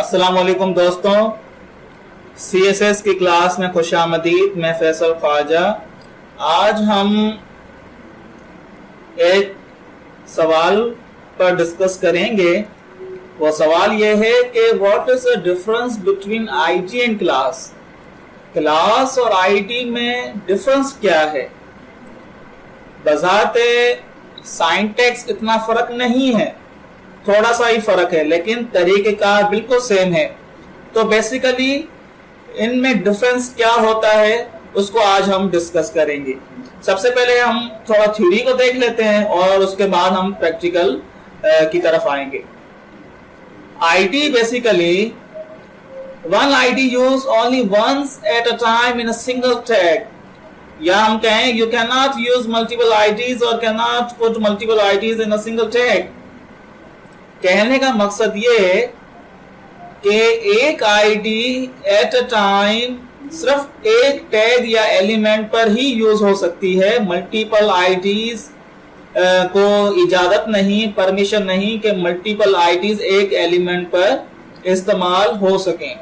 अस्सलाम वालेकुम दोस्तों, CSS की क्लास में खुशामदीद। मैं फैसल ख्वाजा। आज हम एक सवाल पर डिस्कस करेंगे। वो सवाल ये है कि what is the difference between ID and class. Class और आईडी में डिफरेंस क्या है? बजाते साइंटेक्स इतना फर्क नहीं है, थोड़ा सा ही फर्क है, लेकिन तरीक़ेकार बिल्कुल सेम है। तो बेसिकली इनमें डिफरेंस क्या होता है उसको आज हम डिस्कस करेंगे। सबसे पहले हम थोड़ा थ्योरी को देख लेते हैं और उसके बाद हम प्रैक्टिकल की तरफ आएंगे। ID basically one ID use only once at a time in a single tag, या हम कहें you can not use multiple IDs और can not put multiple IDs in a single tag. कहने का मकसद ये है कि एक आईडी एट अ टाइम सिर्फ एक टैग या एलिमेंट पर ही यूज हो सकती है। मल्टीपल आईडीज को इजाजत नहीं, परमिशन नहीं कि मल्टीपल आईडीज एक एलिमेंट पर इस्तेमाल हो सकें,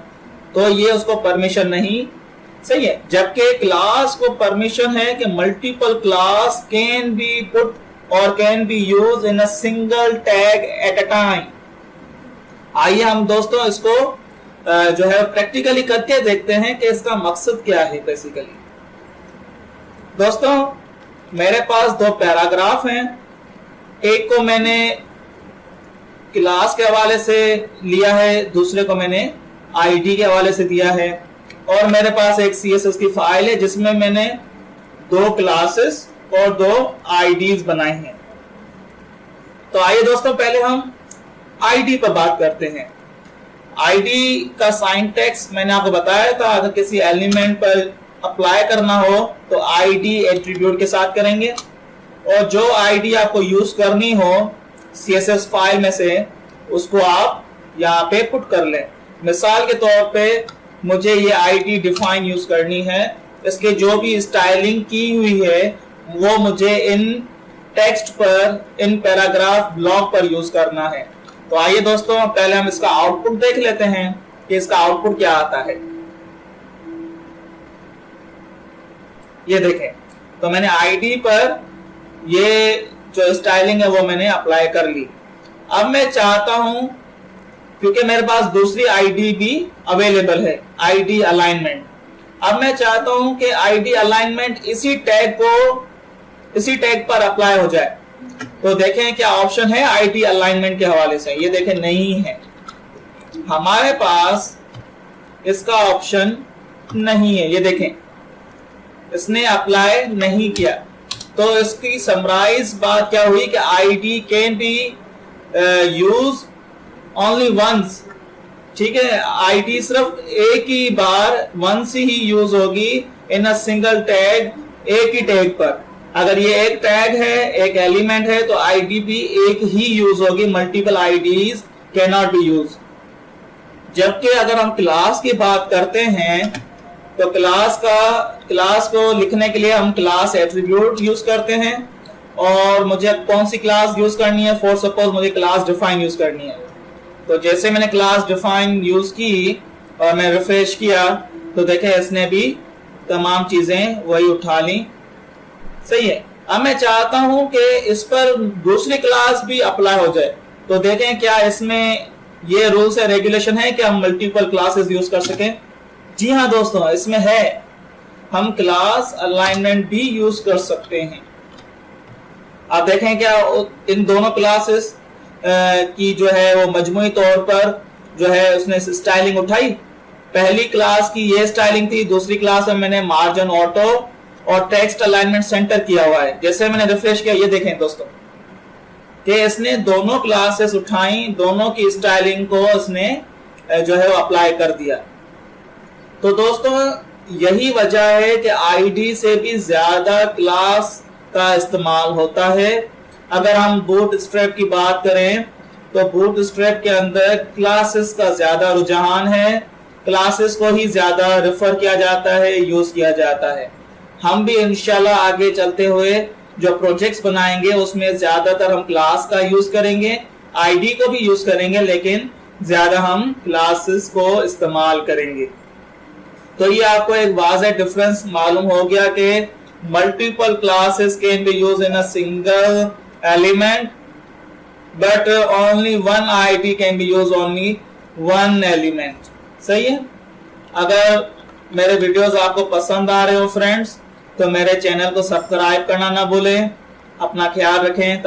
तो ये उसको परमिशन नहीं। सही है। जबकि क्लास को परमिशन है कि multiple class can be put और can be use in a single tag at a time. आइए हम दोस्तों इसको जो है प्रैक्टिकली करके देखते हैं कि इसका मकसद क्या है। बेसिकली दोस्तों मेरे पास दो पैराग्राफ हैं, एक को मैंने क्लास के हवाले से लिया है, दूसरे को मैंने आईडी के हवाले से दिया है, और मेरे पास एक CSS की फाइल है जिसमें मैंने दो क्लासेस और दो आईडीज बनाए हैं। तो आइए दोस्तों पहले हम आईडी पर बात करते हैं। आईडी का साइंटेक्स मैंने आपको बताया था, अगर किसी एलिमेंट पर अप्लाई करना हो तो आईडी एट्रीब्यूट के साथ करेंगे, और जो आईडी आपको यूज करनी हो CSS फाइल में से उसको आप यहाँ पे पुट कर लें। मिसाल के तौर पे मुझे ये आईडी डिफाइन यूज करनी है, इसके जो भी स्टाइलिंग की हुई है वो मुझे इन टेक्स्ट पर, इन पैराग्राफ ब्लॉक पर यूज करना है। तो आइए दोस्तों पहले हम इसका आउटपुट देख लेते हैं कि इसका आउटपुट क्या आता है। ये देखें, तो मैंने आईडी पर ये जो स्टाइलिंग है वो मैंने अप्लाई कर ली। अब मैं चाहता हूं, क्योंकि मेरे पास दूसरी आईडी भी अवेलेबल है, आईडी अलाइनमेंट। अब मैं चाहता हूं कि आईडी अलाइनमेंट इसी टैग पर अप्लाई हो जाए। तो देखें क्या ऑप्शन है आईडी अलाइनमेंट के हवाले से। ये देखें नहीं है, हमारे पास इसका ऑप्शन नहीं है। ये देखें इसने अप्लाई नहीं किया। तो इसकी समराइज बात क्या हुई कि ID can be use only once. ठीक है, आईडी सिर्फ एक ही बार, वंस ही यूज होगी इन अ सिंगल टैग, एक ही टैग पर। अगर ये एक टैग है, एक एलिमेंट है, तो आईडी भी एक ही यूज होगी, multiple IDs can not be use. जबकि अगर हम क्लास की बात करते हैं तो क्लास को लिखने के लिए हम क्लास एट्रीब्यूट यूज करते हैं, और मुझे कौन सी क्लास यूज करनी है, फॉर सपोज मुझे क्लास डिफाइन यूज करनी है। तो जैसे मैंने क्लास डिफाइन यूज की और मैं रिफ्रेश किया तो देखें इसने भी तमाम चीजें वही उठा ली। सही है। अब मैं चाहता हूं कि इस पर दूसरी क्लास भी अप्लाई हो जाए, तो देखें क्या इसमें ये रूल्स है, रेगुलेशन है कि हम मल्टीपल क्लासेस यूज कर सकें। जी हाँ दोस्तों, इसमें है, हम क्लास अलाइनमेंट भी यूज कर सकते हैं। आप देखें क्या इन दोनों क्लासेस की जो है वो मजमूई तौर पर जो है उसने स्टाइलिंग उठाई। पहली क्लास की ये स्टाइलिंग थी, दूसरी क्लास में मैंने मार्जिन ऑटो और टेक्स्ट अलाइनमेंट सेंटर किया हुआ है। जैसे मैंने रिफ्रेश किया, ये देखें दोस्तों कि इसने दोनों क्लासेस उठाई, दोनों की स्टाइलिंग को इसने जो है वो अप्लाई कर दिया। तो दोस्तों यही वजह है कि आईडी से भी ज्यादा क्लास का इस्तेमाल होता है। अगर हम बूटस्ट्रैप की बात करें तो बूटस्ट्रैप के अंदर क्लासेस का ज्यादा रुझान है, क्लासेस को ही ज्यादा रेफर किया जाता है, यूज किया जाता है। हम भी इंशाल्लाह आगे चलते हुए जो प्रोजेक्ट्स बनाएंगे उसमें ज्यादातर हम क्लास का यूज करेंगे, आईडी को भी यूज करेंगे, लेकिन ज्यादा हम क्लासेस को इस्तेमाल करेंगे। तो ये आपको एक वाज़ेह डिफरेंस मालूम हो गया कि multiple classes can be use in a single element, but only one ID can be use only one element. सही है। अगर मेरे वीडियोस आपको पसंद आ रहे हो फ्रेंड्स, तो मेरे चैनल को सब्सक्राइब करना ना भूलें। अपना ख्याल रखें।